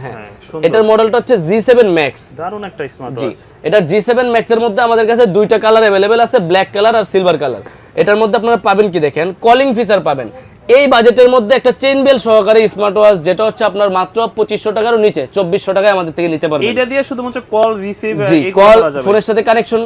হ্যাঁ, এটার মডেলটা হচ্ছে G7 Max। দারুণ একটা স্মার্ট ওয়াচ। এটা G7 Max এর মধ্যে আমাদের কাছে দুইটা কালার अवेलेबल আছে, ব্ল্যাক কালার আর সিলভার কালার। এটার মধ্যে আপনারা পাবেন কি দেখেন, কলিং ফিচার পাবেন। এই বাজেটের মধ্যে একটা চেইন বেল সহকারে স্মার্ট ওয়াচ, যেটা হচ্ছে আপনার মাত্র 2500 টাকার নিচে 2400 টাকায় আমাদের থেকে নিতে পারবেন। এটা দিয়ে শুধুমাত্র কল রিসিভ এই কল ফোনের সাথে কানেকশন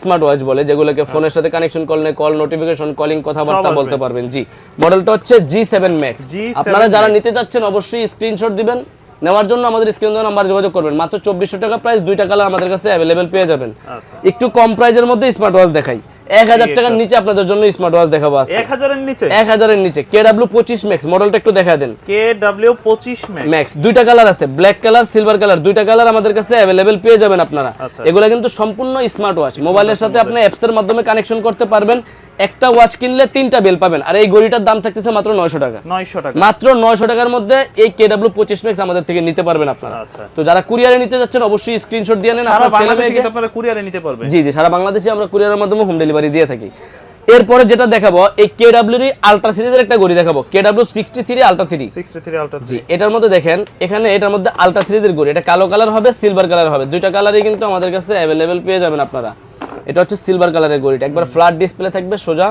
স্মার্ট ওয়াচ বলে, যেগুলোকে ফোনের সাথে কানেকশন করলে কল নোটিফিকেশন কলিং কথাবার্তা বলতে পারবেন। জি, মডেলটা হচ্ছে G7 Max। আপনারা যারা নিতে যাচ্ছেন অবশ্যই স্ক্রিনশট দিবেন, নেওয়ার জন্য আমাদের স্ক্রিন নাম্বার যোগাযোগ করবেন। মাত্র 2400 টাকা প্রাইস, দুইটা কালার আমাদের কাছে अवेलेबल পেয়ে যাবেন। একটু কম প্রাইজের মধ্যে স্মার্ট ওয়াচ দেখাই। 1000 টাকার নিচে আপনাদের জন্য স্মার্ট ওয়াচ দেখাবো আজকে। 1000 এর নিচে? 1000 এর নিচে KW25 Max মডেলটা একটু দেখায় দেন। KW25 Max দুইটা কালার আছে, ব্ল্যাক কালার সিলভার কালার, দুইটা কালার আমাদের কাছে अवेलेबल পেয়ে যাবেন আপনারা। এগুলা কিন্তু সম্পূর্ণ স্মার্ট ওয়াচ, মোবাইলের সাথে আপনি অ্যাপস এর মাধ্যমে কানেকশন করতে পারবেন। একটা ওয়াচ কিনলে 3টা বেল পাবেন, আর এই ঘড়িটার দাম থাকতেছে মাত্র 900 টাকা। 900 টাকা, মাত্র 900 টাকার মধ্যে এই KW25 Max আমাদের থেকে নিতে পারবেন আপনারা। তো যারা কুরিয়ারে নিতে যাচ্ছেন অবশ্যই স্ক্রিনশট দিয়ে নেন। সারা বাংলাদেশে কিন্তু আপনারা কুরিয়ারে নিতে পারবেন। জি জি, সারা বাংলাদেশে আমরা কুরিয়ারের মাধ্যমে হোম ডেলিভারি দিয়ে থাকি। এরপরে যেটা দেখাবো, এই KW আলট্রা সিরিজের একটা ঘড়ি দেখাবো, KW63 আলট্রা 3। 63 আলট্রা 3। জি, এটার মধ্যে দেখেন, এখানে এটার মধ্যে আলট্রা সিরিজের ঘড়ি, এটা কালো কালার হবে, সিলভার কালার হবে, দুইটা কালারই কিন্তু আমাদের কাছে अवेलेबल পেয়ে যাবেন আপনারা। এটা হচ্ছে সিলভার কালারের ঘড়িটা, একবার ফ্ল্যাট ডিসপ্লে থাকবে, সোজা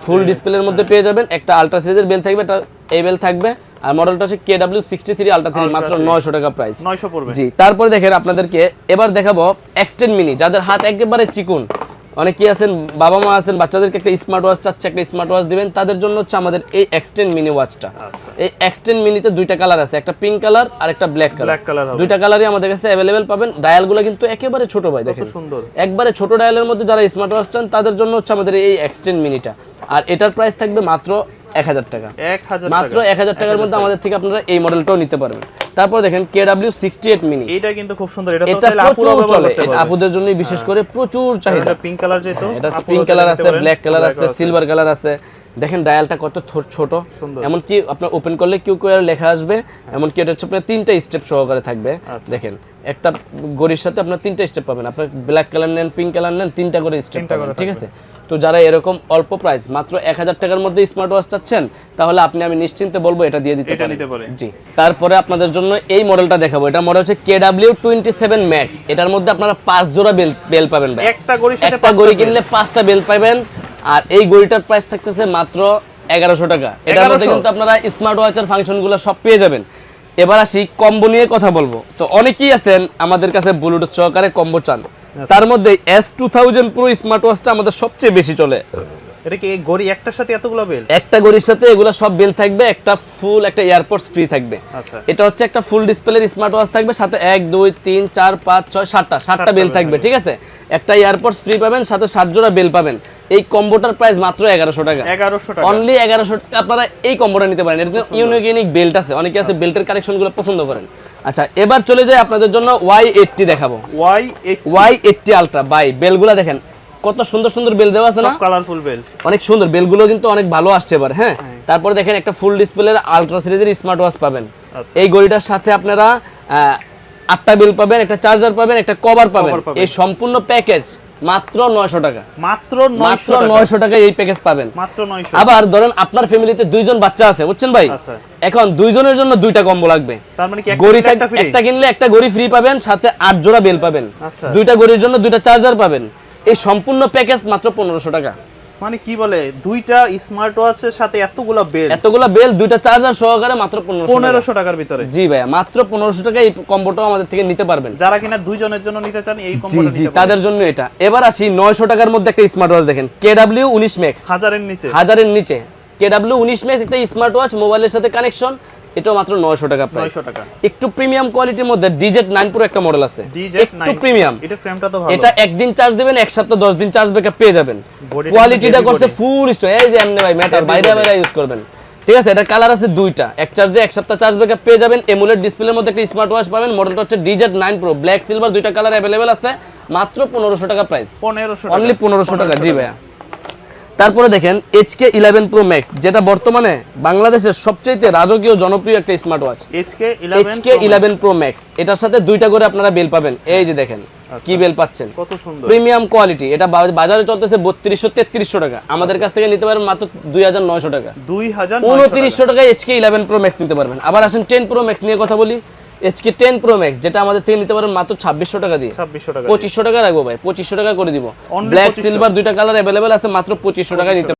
ফুল ডিসপ্লের মধ্যে পেয়ে যাবেন। একটা আলট্রা সিরিজের বেল থাকবে, এটা এই বেল থাকবে, আর মডেলটা হচ্ছে KW63 আলট্রা 3, মাত্র 900 টাকা প্রাইস। 900 পড়বে। জি, তারপরে দেখেন আপনাদেরকে এবার দেখাবো এক্সটেন্ড মিনি, যাদের হাত একেবারে চিকন, অনেকে আছেন বাবা মা আছেন, বাচ্চাদেরকে একটা স্মার্ট ওয়াচ চাচ্ছে, একটা স্মার্ট ওয়াচ দিবেন, তাদের জন্য হচ্ছে আমাদের এই এক্সটেন্ড মিনি ওয়াচটা। এই এক্সটেন্ড মিনিতে দুইটা কালার আছে, একটা পিঙ্ক কালার আর একটা ব্ল্যাক কালার। দুইটা কালারই আমাদের কাছে अवेलेबल পাবেন। ডায়ালগুলো কিন্তু একেবারে ছোট ভাই, দেখেন সুন্দর, একবারে ছোট ডায়ালের মধ্যে যারা স্মার্ট ওয়াচ চান তাদের জন্য হচ্ছে আমাদের এই এক্সটেন্ড মিনিটা। আর এটার প্রাইস থাকবে মাত্র 1000 টাকা। মাত্র 1000 টাকার মধ্যে আমাদের থেকে আপনারা এই মডেলটাও নিতে পারবেন। তারপর দেখেন KW68 মিনি, এটা কিন্তু খুব সুন্দর। এটা তো তাহলে আপুরা ব্যবহার করতে পারবে, এটা আপুদের জন্য বিশেষ করে প্রচুর চাহিদা। এটা পিঙ্ক কালার, যেহেতু এটা পিঙ্ক কালার আছে, ব্ল্যাক কালার আছে, সিলভার কালার আছে। দেখেন ডায়ালটা কত ছোট, এমন কি আপনার ওপেন করলে কিউকিউআর লেখা আসবে, এমন কি এটা হচ্ছে আপনার 3টা স্টেপ সহকারে থাকবে। দেখেন একটা ঘড়ির সাথে আপনার 3টা স্টেপ পাবেন, আপনার ব্ল্যাক কালার নেন, পিঙ্ক কালার নেন, 3টা করে স্টেপ পাবেন, ঠিক আছে? তো যারা এরকম অল্প প্রাইস মাত্র 1000 টাকার মধ্যে স্মার্ট ওয়াচ চাচ্ছেন, তাহলে আমি নিশ্চিন্তে বলবো এটা দিয়ে দিতে পারেন। জি, তারপরে আপনাদের জন্য এই মডেলটা দেখাবো। এটা মডেল হচ্ছে KW27 Max। এটার মধ্যে আপনারা 5 জোড়া বেল পাবেন ভাই। একটা ঘড়ি কিনলে 5টা বেল পাবেন। আর এই ঘড়িটার প্রাইস থাকতেছে মাত্র 1100 টাকা। এটার মধ্যে কিন্তু আপনারা স্মার্ট ওয়াচের ফাংশনগুলো সব পেয়ে যাবেন। এবার আসি কম্বো নিয়ে কথা বলবো। তো অনেকেই আছেন আমাদের কাছে ব্লুটুথ সহকারে কম্বো চান, তার মধ্যে S2000 Pro স্মার্ট ওয়াচটা আমাদের সবচেয়ে বেশি চলে। এটা কি এই ঘড়ি একটার সাথে এতগুলো বেল? একটা ঘড়ির সাথে এগুলা সব বেল থাকবে, একটা ফুল একটা এয়ারপডস ফ্রি থাকবে। এটা হচ্ছে একটা ফুল ডিসপ্লের স্মার্ট ওয়াচ থাকবে, সাথে 1 2 3 4 5 6 7টা বেল থাকবে, ঠিক আছে? একটা এয়ারপডস ফ্রি পাবেন, সাথে 7 জোড়া বেল পাবেন। এই কম্বোটার প্রাইস মাত্র 1100 টাকা। 1100 টাকা, অনলি 1100 টাকা আপনারা এই কম্বোটা নিতে পারেন। এর ইউনিক বেল্ট আছে, অনেকে আছে বেল্টের কালেকশনগুলো পছন্দ করেন। আচ্ছা, এবার চলে যাই আপনাদের জন্য Y80 দেখাবো। Y80 আলট্রা বাই, বেলগুলো দেখেন কত সুন্দর সুন্দর বেল দেওয়া আছে না, সব কালারফুল বেল, অনেক সুন্দর বেলগুলো কিন্তু অনেক ভালো আসছে এবার। হ্যাঁ, তারপরে দেখেন একটা ফুল ডিসপ্লের আলট্রা সিরিজের স্মার্ট ওয়াচ পাবেন। এই ঘড়িটার সাথে আপনারা 8টা বেল পাবেন, একটা চার্জার পাবেন, একটা কভার পাবেন। এই সম্পূর্ণ প্যাকেজ মাত্র 900 টাকা। মাত্র 900 টাকা এই প্যাকেজ পাবেন, মাত্র 900। আবার ধরেন আপনার ফ্যামিলিতে 2 জন বাচ্চা আছে, বুঝছেন ভাই? এখন 2 জনের জন্য 2টা কম্বো লাগবে। তার মানে কি একটা কিনলে একটা ঘড়ি ফ্রি পাবেন, সাথে 8 জোড়া বেল পাবেন। 2টা ঘড়ির জন্য 2টা চার্জার পাবেন। এই সম্পূর্ণ প্যাকেজ মাত্র 1500 টাকা। মানে কি বলে, 2টা স্মার্ট ওয়াচের সাথে এতগুলা বেল 2টা চার্জার সহকারে মাত্র 1500 টাকার ভিতরে। জি ভাই, মাত্র 1500 টাকা এই কম্বোটাও আমাদের থেকে নিতে পারবেন। যারা কিনা 2 জনের জন্য নিতে চান এই কম্বোটা নিতে পারেন, তাদের জন্য এটা। এবার আসি 900 টাকার মধ্যে একটা স্মার্ট ওয়াচ দেখেন, KW19 Max। 1000 এর নিচে KW19 Max একটা স্মার্ট ওয়াচ, মোবাইলের সাথে কানেকশন, এটা মাত্র 900 টাকা প্রাইস। 900 টাকা। একটু প্রিমিয়াম কোয়ালিটির মধ্যে DZ9 Pro একটা মডেল আছে, একটু প্রিমিয়াম। এটা ফ্রেমটা তো ভালো, এটা একদিন চার্জ দিবেন, এক সপ্তাহ 10 দিন চার্জ ব্যাকআপ পেয়ে যাবেন। কোয়ালিটিটা করছে ফুল স্টোন, এই যে এমনি ভাই ম্যাটার বাইরে ইউজ করবেন, ঠিক আছে? এটা কালার আছে 2টা, এক চার্জে এক সপ্তাহ চার্জ ব্যাকআপ পেয়ে যাবেন। এমুলেট ডিসপ্লের মধ্যে একটা স্মার্ট ওয়াচ পাবেন। মডেলটা হচ্ছে DZ9 Pro, ব্ল্যাক সিলভার, দুইটা কালার अवेलेबल আছে। মাত্র 1500 টাকা প্রাইস, 1500 টাকা, অনলি 1500 টাকা। জি ভাইয়া। তারপরে দেখেন HK11 Pro Max, যেটা বর্তমানে বাংলাদেশের সবচেয়ে রাজকীয় জনপ্রিয় একটা smart watch. HK11 Pro Max, এটার সাথে 2টা করে আপনারা বেল পাবেন। এই যে দেখেন কি বেল পাচ্ছেন, কত সুন্দর প্রিমিয়াম কোয়ালিটি। এটা বাজারে চলতেছে 3200-3300 টাকা, আমাদের কাছ থেকে নিতে পারবেন মাত্র 2900 টাকা। 2900 টাকায় HK11 Pro Max নিতে পারবেন। আবার আসেন 10 Pro Max নিয়ে কথা বলি। HK 10 Pro Max যেটা আমাদের থেকে নিতে পারেন মাত্র 2600 টাকা দিয়ে। 2600 টাকা 2500 টাকা রাখবো ভাই, 2500 টাকা করে দিব। Only ব্ল্যাক 2500 সিলভার দুইটা কালার अवेलेबल আছে, মাত্র 2500 টাকায় নিতে